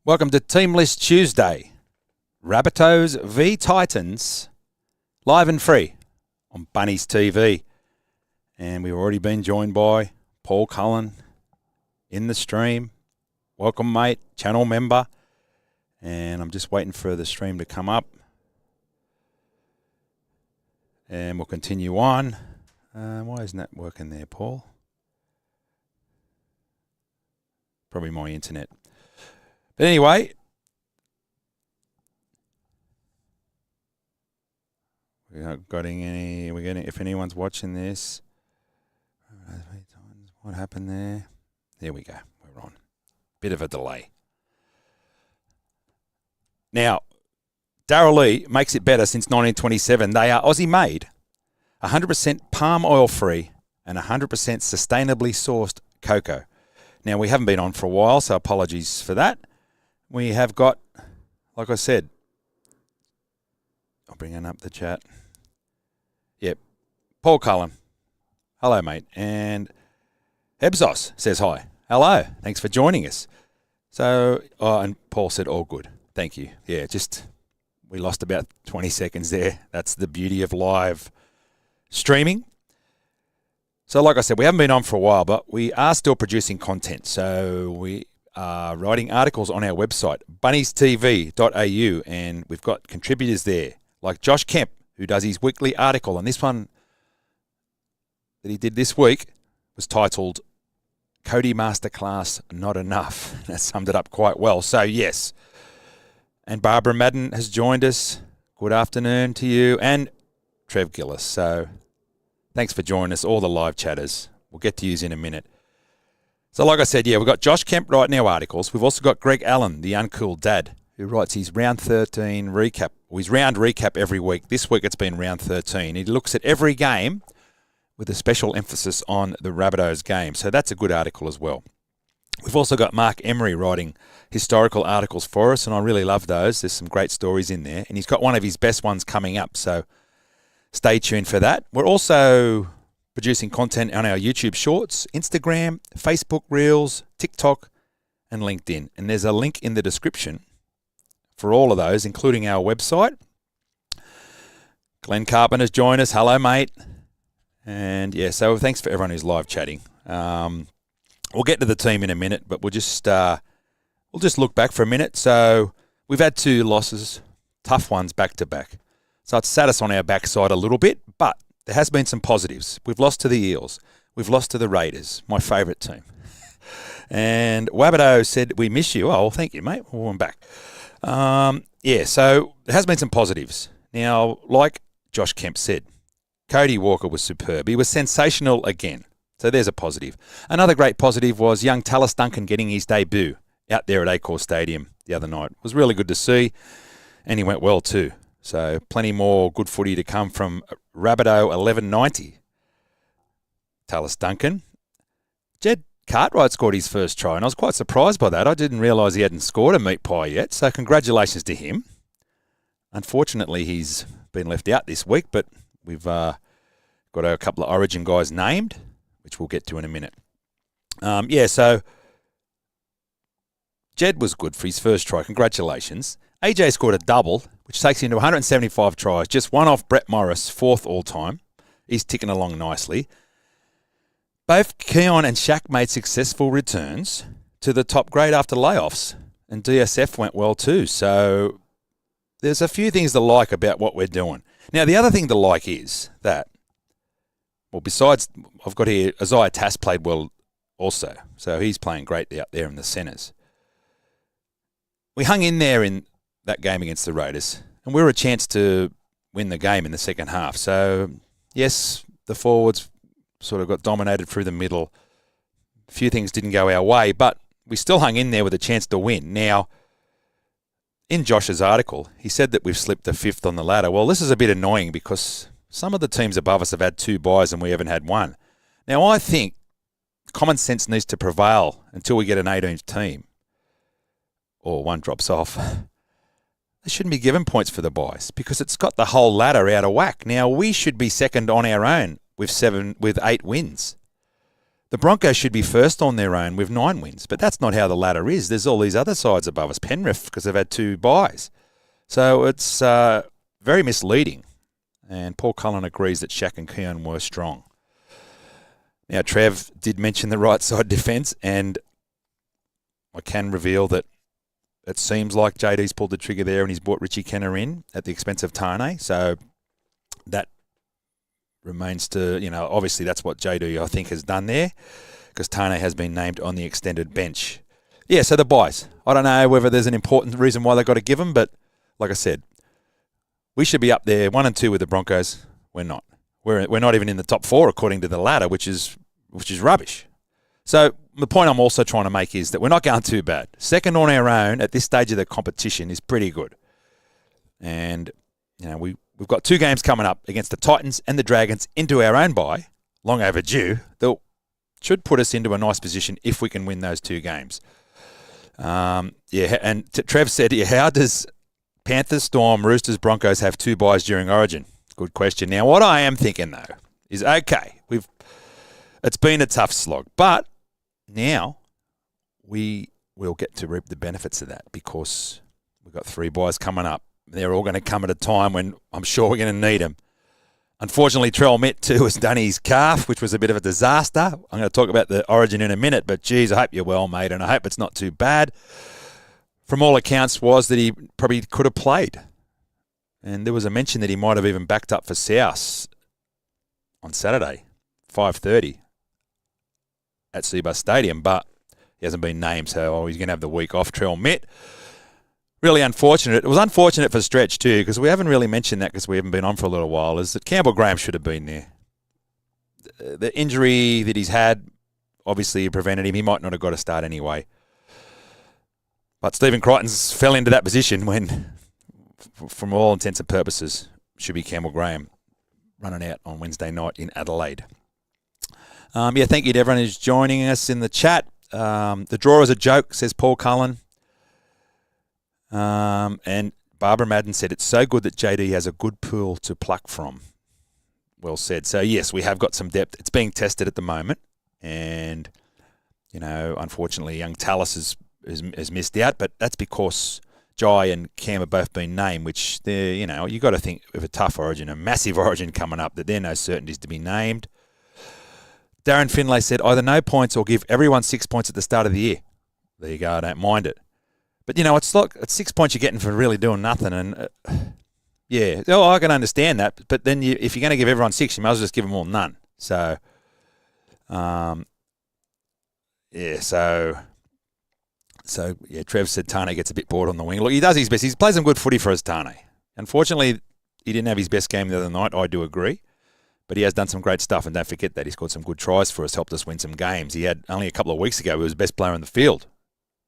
Welcome to Team List Tuesday. Rabbitohs v Titans, live and free on Bunnies TV. And we've already been joined by Paul Cullen in the stream. Welcome, mate, channel member. And I'm just waiting for the stream to come up. And we'll continue on. Why isn't that working there, Paul? Probably my internet. But anyway, we aren't getting any. We're getting. If anyone's watching this, what happened there? There we go. We're on. Bit of a delay. Now, Darrell Lee makes it better since 1927. They are Aussie made, 100% palm oil free, and 100% sustainably sourced cocoa. Now, we haven't been on for a while, so apologies for that. We have got, like I said, I'll bring up the chat. Yep, Paul Cullen. Hello, mate. And Hebzos says hi. Hello. Thanks for joining us. So, and Paul said, all good. Thank you. Yeah, just, we lost about 20 seconds there. That's the beauty of live streaming. So, like I said, we haven't been on for a while, but we are still producing content. So, we are writing articles on our website, bunniestv.au, and we've got contributors there, like Josh Kemp, who does his weekly article. And this one that he did this week was titled, Cody Masterclass Not Enough. That summed it up quite well. So, yes. And Barbara Madden has joined us. Good afternoon to you. And Trev Gillis. So, thanks for joining us, all the live chatters. We'll get to use in a minute. So like I said, yeah, we've got Josh Kemp writing our articles. We've also got Greg Allen, the uncool dad, who writes his round 13 recap, or his round recap every week. This week it's been round 13. He looks at every game with a special emphasis on the Rabbitohs game. So that's a good article as well. We've also got Mark Emery writing historical articles for us, and I really love those. There's some great stories in there. And he's got one of his best ones coming up, so stay tuned for that. We're also producing content on our YouTube Shorts, Instagram, Facebook Reels, TikTok, and LinkedIn. And there's a link in the description for all of those, including our website. Glenn Carpenter's joined us. Hello, mate. And, yeah, so thanks for everyone who's live chatting. We'll get to the team in a minute, but we'll just look back for a minute. So we've had 2 losses, tough ones back-to-back. So it's sat us on our backside a little bit, but there has been some positives. We've lost to the Eels. We've lost to the Raiders, my favourite team. And Rabbitohs said, we miss you. Oh, well, thank you, mate. Well, I'm back. Yeah, so there has been some positives. Now, like Josh Kemp said, Cody Walker was superb. He was sensational again. So there's a positive. Another great positive was young Tallis Duncan getting his debut out there at Accor Stadium the other night. It was really good to see, and he went well too. So plenty more good footy to come from Rabbitoh 1190. Tallis Duncan. Jed Cartwright scored his first try, and I was quite surprised by that. I didn't realise he hadn't scored a meat pie yet, so congratulations to him. Unfortunately, he's been left out this week, but we've got a couple of Origin guys named, which we'll get to in a minute. Yeah, so Jed was good for his first try. Congratulations. AJ scored a double, which takes him to 175 tries, just one off Brett Morris, 4th all-time. He's ticking along nicely. Both Keon and Shaq made successful returns to the top grade after layoffs, and DSF went well too. So there's a few things to like about what we're doing. Now, the other thing to like is that, well, besides, I've got here, Isaiah Tass played well also. So he's playing great out there in the centres. We hung in there in that game against the Raiders, and we were a chance to win the game in the second half. So, yes, the forwards sort of got dominated through the middle. A few things didn't go our way, but we still hung in there with a chance to win. Now, in Josh's article, he said that we've slipped to 5th on the ladder. Well, this is a bit annoying because some of the teams above us have had 2 buys and we haven't had one. Now, I think common sense needs to prevail until we get an 18th team or one drops off. They shouldn't be given points for the buys because it's got the whole ladder out of whack. Now, we should be second on our own with 8 wins. the Broncos should be first on their own with 9 wins, but that's not how the ladder is. There's all these other sides above us, Penrith, because they've had 2 byes. So it's very misleading. And Paul Cullen agrees that Shaq and Keown were strong. Now, Trev did mention the right side defence, and I can reveal that it seems like JD's pulled the trigger there and he's brought Richie Kenner in at the expense of Tane. So that remains to, obviously that's what JD, I think, has done there, because Tane has been named on the extended bench. Yeah, so the buys. I don't know whether there's an important reason why they've got to give them, but like I said, we should be up there 1 and 2 with the Broncos. We're not. We're not even in the top 4 according to the ladder, which is rubbish. So the point I'm also trying to make is that we're not going too bad. Second on our own at this stage of the competition is pretty good. And, we've got 2 games coming up against the Titans and the Dragons into our own bye, long overdue, that should put us into a nice position if we can win those 2 games. And Trev said, how does Panthers, Storm, Roosters, Broncos have 2 byes during Origin? Good question. Now, what I am thinking, though, is, okay, it's been a tough slog, but now we will get to reap the benefits of that, because we've got 3 byes coming up. They're all going to come at a time when I'm sure we're going to need them. Unfortunately, Trell Mitt, too, has done his calf, which was a bit of a disaster. I'm going to talk about the Origin in a minute, but, geez, I hope you're well, mate, and I hope it's not too bad. From all accounts, was that he probably could have played. And there was a mention that he might have even backed up for South on Saturday, 5:30 at Seabus Stadium, but he hasn't been named, so he's going to have the week off. Trell Mitt. Really unfortunate. It was unfortunate for Stretch too, because we haven't really mentioned that because we haven't been on for a little while, is that Campbell Graham should have been there. The injury that he's had obviously prevented him. He might not have got a start anyway. But Stephen Crichton's fell into that position when, from all intents and purposes, should be Campbell Graham running out on Wednesday night in Adelaide. Thank you to everyone who's joining us in the chat. The draw is a joke, says Paul Cullen. And Barbara Madden said, it's so good that JD has a good pool to pluck from. Well said. So, yes, we have got some depth. It's being tested at the moment. And, unfortunately, young Tallis has missed out. But that's because Jai and Cam have both been named, which, you got to think of a tough Origin, a massive Origin coming up, that there are no certainties to be named. Darren Finlay said, either no points or give everyone 6 points at the start of the year. There you go. I don't mind it. But, it's like it's 6 points you're getting for really doing nothing. And, I can understand that. But then if you're going to give everyone 6, you might as well just give them all none. So, Trev said Tane gets a bit bored on the wing. Look, he does his best. He plays some good footy for us, Tane. Unfortunately, he didn't have his best game the other night. I do agree. But he has done some great stuff, and don't forget that. He scored some good tries for us, helped us win some games. He had only a couple of weeks ago, he was the best player in the field.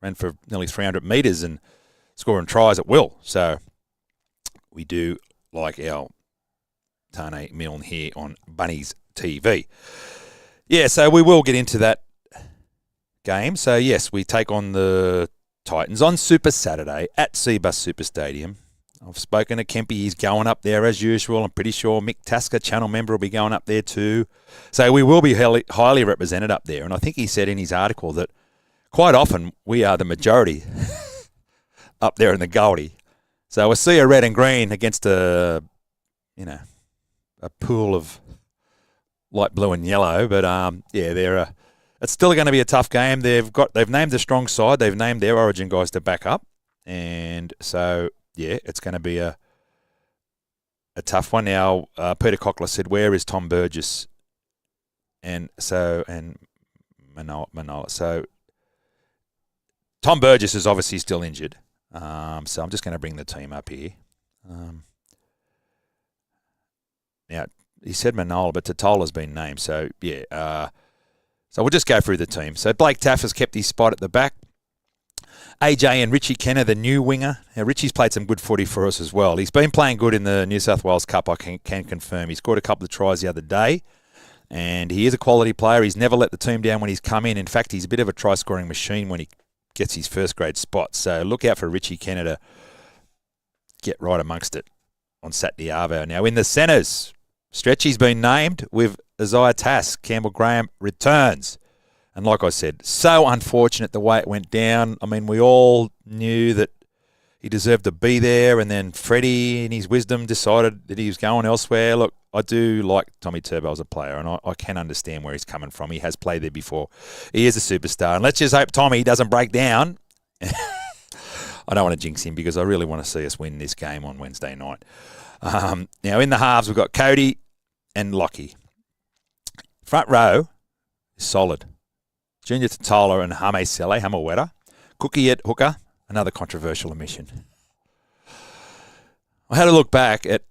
Ran for nearly 300 metres and scoring tries at will. So we do like our Tane Milne here on Bunnies TV. Yeah, so we will get into that game. So, yes, we take on the Titans on Super Saturday at Seabus Super Stadium. I've spoken to Kempy. He's going up there as usual. I'm pretty sure Mick Tasker, channel member, will be going up there too. So we will be highly represented up there. And I think he said in his article that quite often we are the majority up there in the Goldie. So we'll see a red and green against a pool of light blue and yellow. But it's still going to be a tough game. They've named a strong side. They've named their Origin guys to back up, and so it's going to be a tough one. Now, Peter Cockler said, "Where is Tom Burgess?" And Manola. So Tom Burgess is obviously still injured. So I'm just going to bring the team up here. Now, he said Manola, but Totola's been named. So, so we'll just go through the team. So Blake Taff has kept his spot at the back. AJ and Richie Kenner, the new winger. Now, Richie's played some good footy for us as well. He's been playing good in the New South Wales Cup, I can confirm. He scored a couple of tries the other day, and he is a quality player. He's never let the team down when he's come in. In fact, he's a bit of a try-scoring machine when he gets his first-grade spot. So look out for Richie Kenner to get right amongst it on Saturday Arvo. Now, in the centres, Stretchy's been named with Isaiah Tass. Campbell Graham returns. And like I said, so unfortunate the way it went down. I mean, we all knew that he deserved to be there, and then Freddie, in his wisdom, decided that he was going elsewhere. Look, I do like Tommy Turbo as a player, and I can understand where he's coming from. He has played there before. He is a superstar. And let's just hope Tommy doesn't break down. I don't want to jinx him because I really want to see us win this game on Wednesday night. Now, in the halves, we've got Cody and Lockie. Front row is solid. Junior Totola and Hame Sele, Hamaweta. Cookie at hooker. Another controversial omission. I had to look back at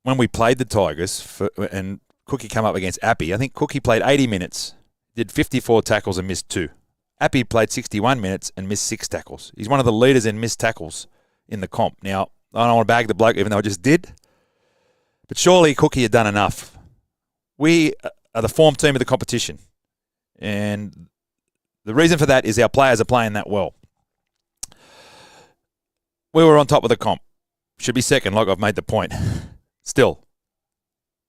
when we played the Tigers and Cookie came up against Appy. I think Cookie played 80 minutes, did 54 tackles and missed 2. Appy played 61 minutes and missed 6 tackles. He's one of the leaders in missed tackles in the comp. Now, I don't want to bag the bloke even though I just did, but surely Cookie had done enough. We are the form team of the competition, and the reason for that is our players are playing that well. We were on top of the comp. Should be second, like I've made the point. Still,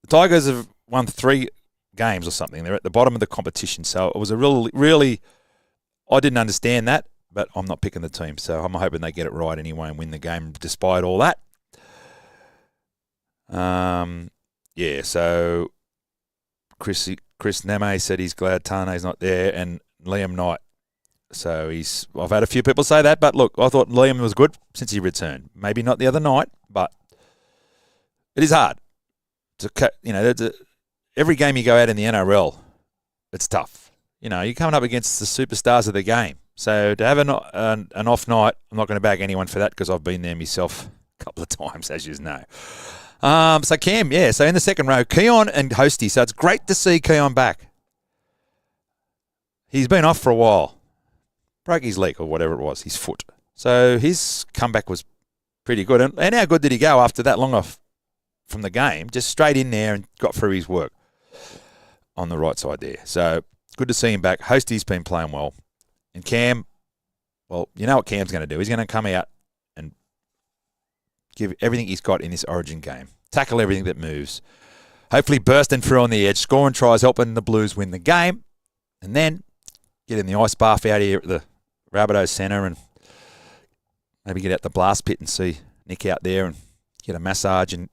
the Tigers have won 3 games or something. They're at the bottom of the competition. So it was a really, I didn't understand that, but I'm not picking the team. So I'm hoping they get it right anyway and win the game despite all that. So Chris Neme said he's glad Tane's not there, and Liam Knight. So I've had a few people say that, but look, I thought Liam was good since he returned. Maybe not the other night, but it is hard. Every game you go out in the NRL, it's tough. You're coming up against the superstars of the game. So to have an off night, I'm not going to bag anyone for that because I've been there myself a couple of times, as you know. So Cam, so in the second row, Keon and Hosty. So it's great to see Keon back. He's been off for a while. Broke his leg or whatever it was, his foot. So his comeback was pretty good. And how good did he go after that long off from the game? Just straight in there and got through his work on the right side there. So good to see him back. Hosty's been playing well. And Cam, well, you know what Cam's going to do. He's going to come out and give everything he's got in this Origin game. Tackle everything that moves. Hopefully bursting through on the edge, scoring tries, helping the Blues win the game. And then get in the ice bath out here at the Rabbitohs Centre and maybe get out the blast pit and see Nick out there and get a massage and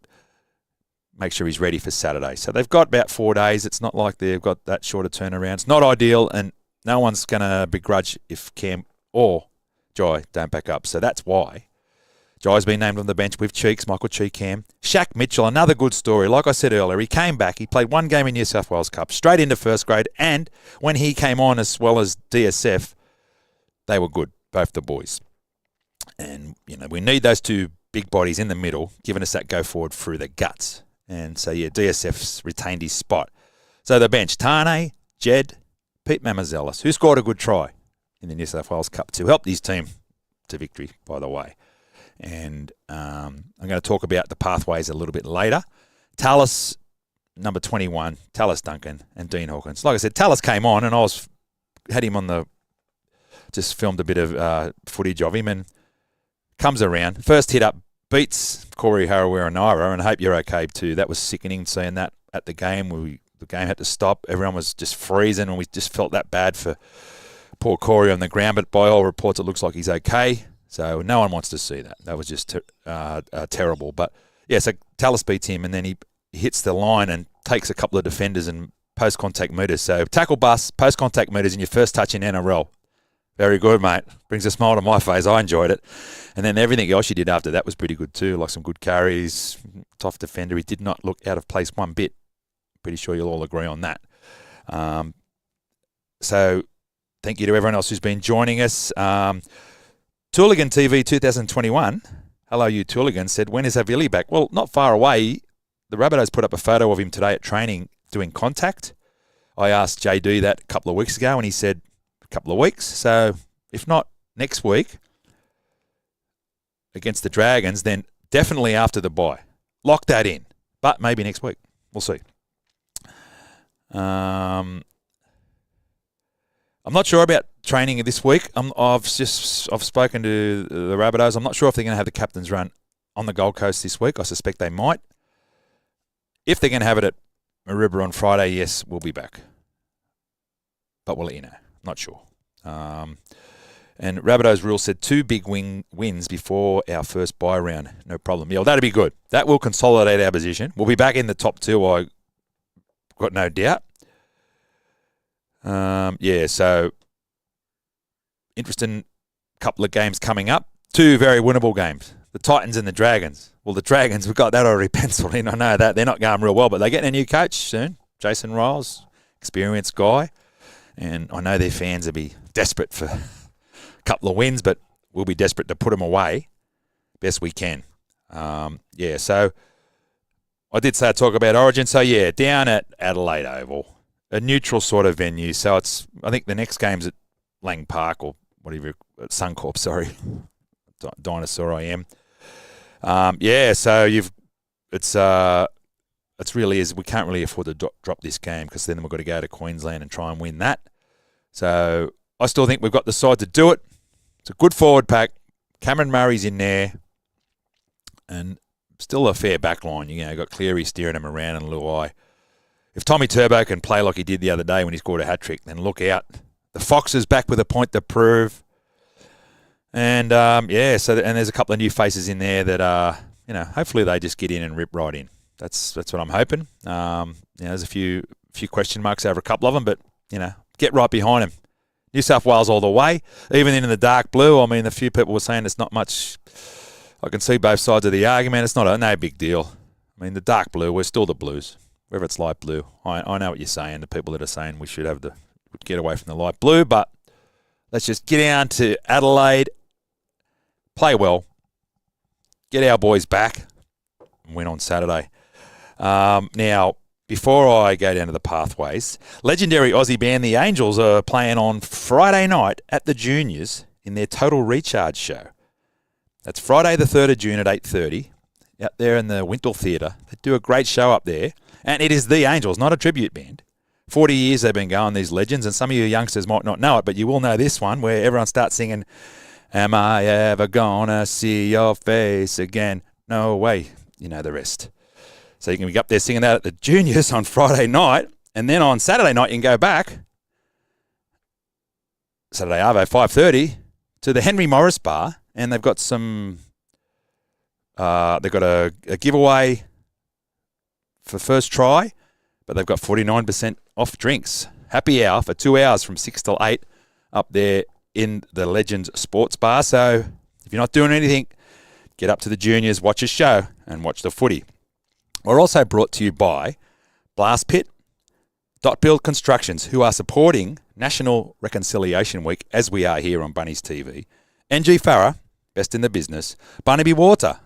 make sure he's ready for Saturday. So they've got about 4 days. It's not like they've got that short of turnaround. It's not ideal, and no one's going to begrudge if Cam or Jai don't back up. So that's why Jai's been named on the bench with Cheeks, Michael Cheek, Cam. Shaq Mitchell, another good story. Like I said earlier, he came back. He played 1 game in New South Wales Cup, straight into first grade, and when he came on as well as DSF, they were good, both the boys. And, we need those 2 big bodies in the middle, giving us that go forward through the guts. And so, DSF's retained his spot. So the bench, Tane, Jed, Pete Mamazelis, who scored a good try in the New South Wales Cup to help his team to victory, by the way. And I'm going to talk about the pathways a little bit later. Tallis, number 21, Tallis Duncan, and Dean Hawkins. Like I said, Tallis came on, and had him on just filmed a bit of footage of him, and comes around. First hit up, beats Corey Harawira-Naira, and I hope you're okay too. That was sickening seeing that at the game where the game had to stop. Everyone was just freezing, and we just felt that bad for poor Corey on the ground. But by all reports, it looks like he's okay. So no one wants to see that. That was just terrible. But so Tallis beats him, and then he hits the line and takes a couple of defenders and post-contact meters. So tackle bust, post-contact meters in your first touch in NRL. Very good, mate. Brings a smile to my face. I enjoyed it. And then everything else you did after that was pretty good too, like some good carries, tough defender. He did not look out of place one bit. Pretty sure you'll all agree on that. So thank you to everyone else who's been joining us. Tooligan TV 2021, hello you Tooligan, said, when is Havili back? Well, not far away. The Rabbitohs put up a photo of him today at training doing contact. I asked JD that a couple of weeks ago, and he said a couple of weeks. So if not next week against the Dragons, then definitely after the bye. Lock that in. But maybe next week. We'll see. I'm not sure about training this week. I've spoken to the Rabbitohs. I'm not sure if they're going to have the captain's run on the Gold Coast this week. I suspect they might. If they're going to have it at Maroubra on Friday, yes, we'll be back. but we'll let you know. Not sure. And Rabbitohs rule said 2 big wins before our first bye round. No problem. Yeah, well, that'd be good. That will consolidate our position. We'll be back in the top 2, I got no doubt. So interesting couple of games coming up. 2 very winnable games. The Titans and the Dragons. Well, the Dragons, we've got that already penciled in. I know that. They're not going real well, but they're getting a new coach soon. Jason Riles, experienced guy. And I know their fans will be desperate for couple of wins, but we'll be desperate to put them away best we can. So I did say I'd talk about Origin. So, down at Adelaide Oval, a neutral sort of venue. So I think the next game's at Lang Park or whatever, Suncorp, sorry. Dinosaur I am. It's really is we can't really afford to drop this game because then we've got to go to Queensland and try and win that. So I still think we've got the side to do it. It's a good forward pack. Cameron Murray's in there. And still a fair back line. Got Cleary steering him around and Luai. If Tommy Turbo can play like he did the other day when he scored a hat-trick, then look out. The Fox is back with a point to prove. And, and there's a couple of new faces in there that, hopefully they just get in and rip right in. That's what I'm hoping. There's a few question marks over a couple of them, but, get right behind them. New South Wales all the way. Even in the dark blue, I mean, a few people were saying it's not much. I can see both sides of the argument. It's not no big deal. I mean, the dark blue, we're still the Blues. Whether it's light blue, I know what you're saying. The people that are saying we should get away from the light blue, but let's just get down to Adelaide, play well, get our boys back, and win on Saturday. Now, before I go down to the pathways, legendary Aussie band The Angels are playing on Friday night at the Juniors in their Total Recharge show. That's Friday the 3rd of June at 8:30 out there in the Wintle Theatre. They do a great show up there. And it is The Angels, not a tribute band. 40 years they've been going, these legends, and some of you youngsters might not know it, but you will know this one where everyone starts singing, "Am I ever gonna see your face again? No way." You know the rest. So you can be up there singing that at the Juniors on Friday night, and then on Saturday night you can go back, Saturday Arvo, 5:30, to the Henry Morris Bar, and they've got some, they've got a giveaway for first try, but they've got 49% off drinks. Happy hour for 2 hours from 6 till 8 up there in the Legends Sports Bar. So if you're not doing anything, get up to the Juniors, watch a show, and watch the footy. We're also brought to you by Blast Pit, Dot Build Constructions, who are supporting National Reconciliation Week, as we are here on Bunnies TV. NG Farah, best in the business. Barnaby Water,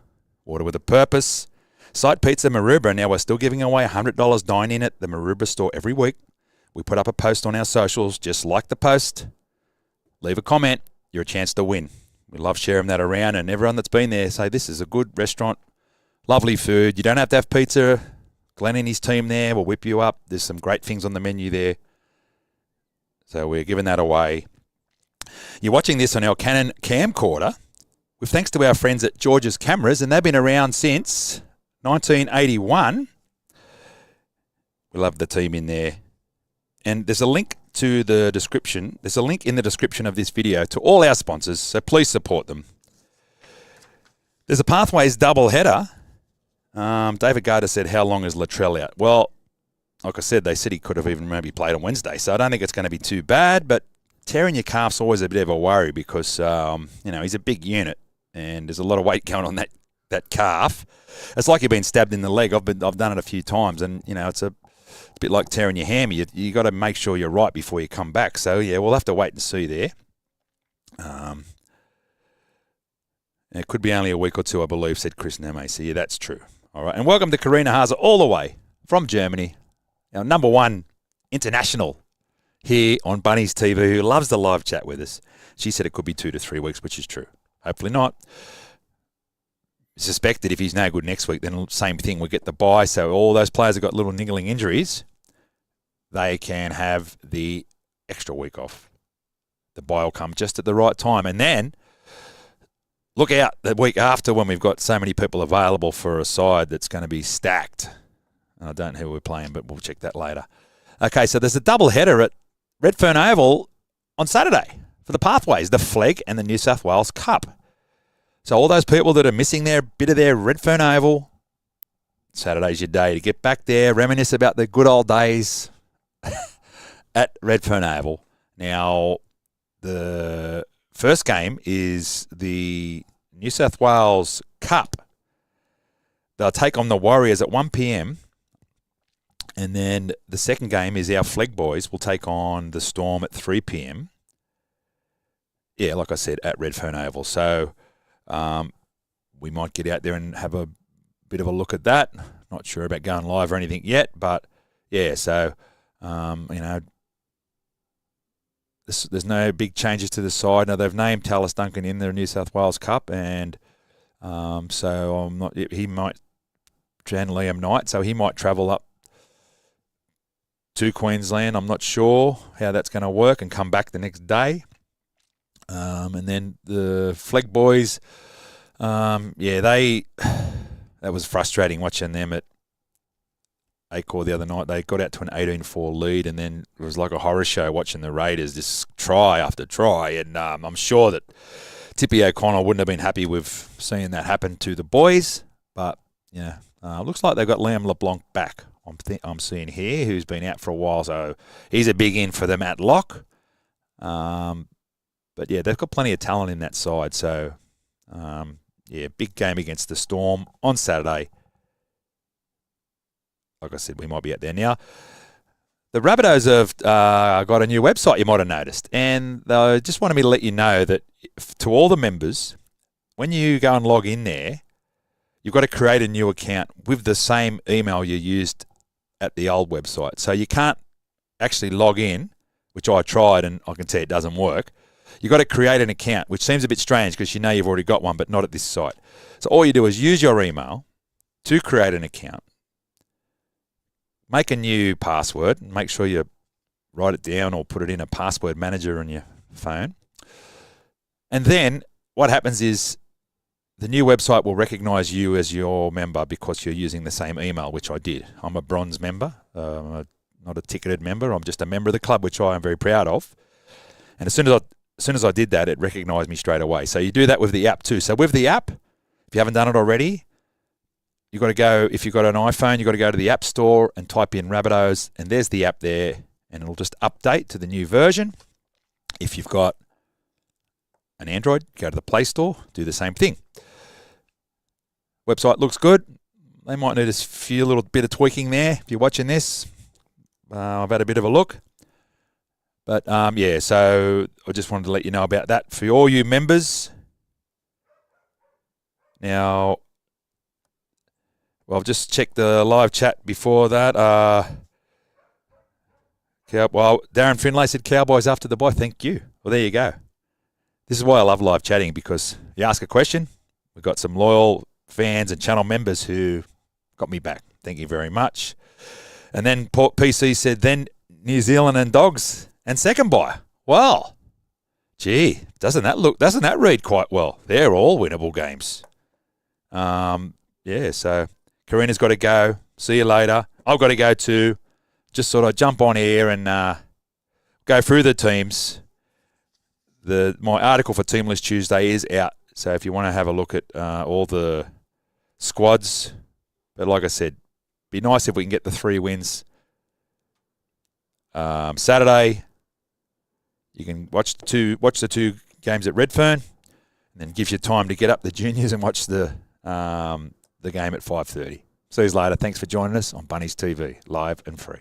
water with a purpose. Site Pizza Maroubra. Now we're still giving away $100 dine-in at the Maroubra store every week. We put up a post on our socials. Just like the post, leave a comment. You're a chance to win. We love sharing that around, and everyone that's been there say this is a good restaurant, lovely food. You don't have to have pizza. Glenn and his team there will whip you up. There's some great things on the menu there. So we're giving that away. You're watching this on our Canon camcorder with thanks to our friends at George's Cameras, and they've been around since 1981. We love the team in there. And there's a link to the description. There's a link in the description of this video to all our sponsors, so please support them. There's a Pathways double header. David Gardner said, how long is Latrell out? Well, like I said, they said he could have even maybe played on Wednesday, so I don't think it's going to be too bad, but tearing your calf's always a bit of a worry because, he's a big unit and there's a lot of weight going on that calf. It's like you've been stabbed in the leg. I've done it a few times, and it's a bit like tearing your hammy. You got to make sure you're right before you come back. So yeah, we'll have to wait and see there. It could be only a week or two, I believe, said Chris Neme. So yeah, that's true. All right, and welcome to Karina Haase all the way from Germany, our number one international here on Bunnies TV, who loves the live chat with us. She said it could be 2 to 3 weeks, which is true. Hopefully not. Suspect that if he's no good next week, then same thing, we get the bye. So all those players have got little niggling injuries, they can have the extra week off. The bye will come just at the right time. And then look out the week after when we've got so many people available for a side that's going to be stacked. And I don't know who we're playing, but we'll check that later. Okay, so there's a double header at Redfern Oval on Saturday for the Pathways, the Flegg and the New South Wales Cup. So all those people that are missing their bit of their Redfern Oval, Saturday's your day to get back there, reminisce about the good old days at Redfern Oval. Now, the first game is the New South Wales Cup. They'll take on the Warriors at 1 p.m. And then the second game is our Flegg boys will take on the Storm at 3 p.m. Yeah, like I said, at Redfern Oval. So we might get out there and have a bit of a look at that. Not sure about going live or anything yet, but yeah, so, there's no big changes to the side. Now, they've named Tallis Duncan in the New South Wales Cup, and so he might, and Liam Knight, so he might travel up to Queensland. I'm not sure how that's going to work, and come back the next day. And then the Flegg boys, that was frustrating watching them at Acor the other night. They got out to an 18-4 lead, and then it was like a horror show watching the Raiders just try after try. And I'm sure that Tippy O'Connell wouldn't have been happy with seeing that happen to the boys. But, yeah, looks like they've got Liam LeBlanc back, I'm seeing here, who's been out for a while. So he's a big in for them at lock. But, yeah, they've got plenty of talent in that side. So, big game against the Storm on Saturday. Like I said, we might be out there now. The Rabbitohs have got a new website, you might have noticed. And they just wanted me to let you know that to all the members, when you go and log in there, you've got to create a new account with the same email you used at the old website. So you can't actually log in, which I tried and I can see it doesn't work. You've got to create an account, which seems a bit strange because you know you've already got one, but not at this site. So all you do is use your email to create an account. Make a new password and make sure you write it down or put it in a password manager on your phone. And then what happens is the new website will recognize you as your member because you're using the same email, which I did. I'm a bronze member, not a ticketed member. I'm just a member of the club, which I am very proud of. And as soon as I did that, it recognized me straight away. So you do that with the app too. So with the app, if you haven't done it already, you've got to go, if you've got an iPhone, you've got to go to the App Store and type in Rabbitohs, and there's the app there, and it'll just update to the new version. If you've got an Android, go to the Play Store, do the same thing. Website looks good. They might need a little bit of tweaking there. If you're watching this, I've had a bit of a look. But, so I just wanted to let you know about that for all you members. Now, well, I've just checked the live chat before that. Darren Finlay said Cowboys after the bye. Thank you. Well, there you go. This is why I love live chatting, because you ask a question, we've got some loyal fans and channel members who got me back. Thank you very much. And then PC said, then New Zealand and Dogs and second bye. Well, gee, doesn't that read quite well? They're all winnable games. So Karina's got to go. See you later. I've got to go too. Just sort of jump on air and go through the teams. My article for Team List Tuesday is out. So if you want to have a look at all the squads. But like I said, be nice if we can get the 3 wins. Saturday, you can watch the two games at Redfern, and then gives you time to get up the juniors and watch the game at 5:30. See you later. Thanks for joining us on Bunnies TV, live and free.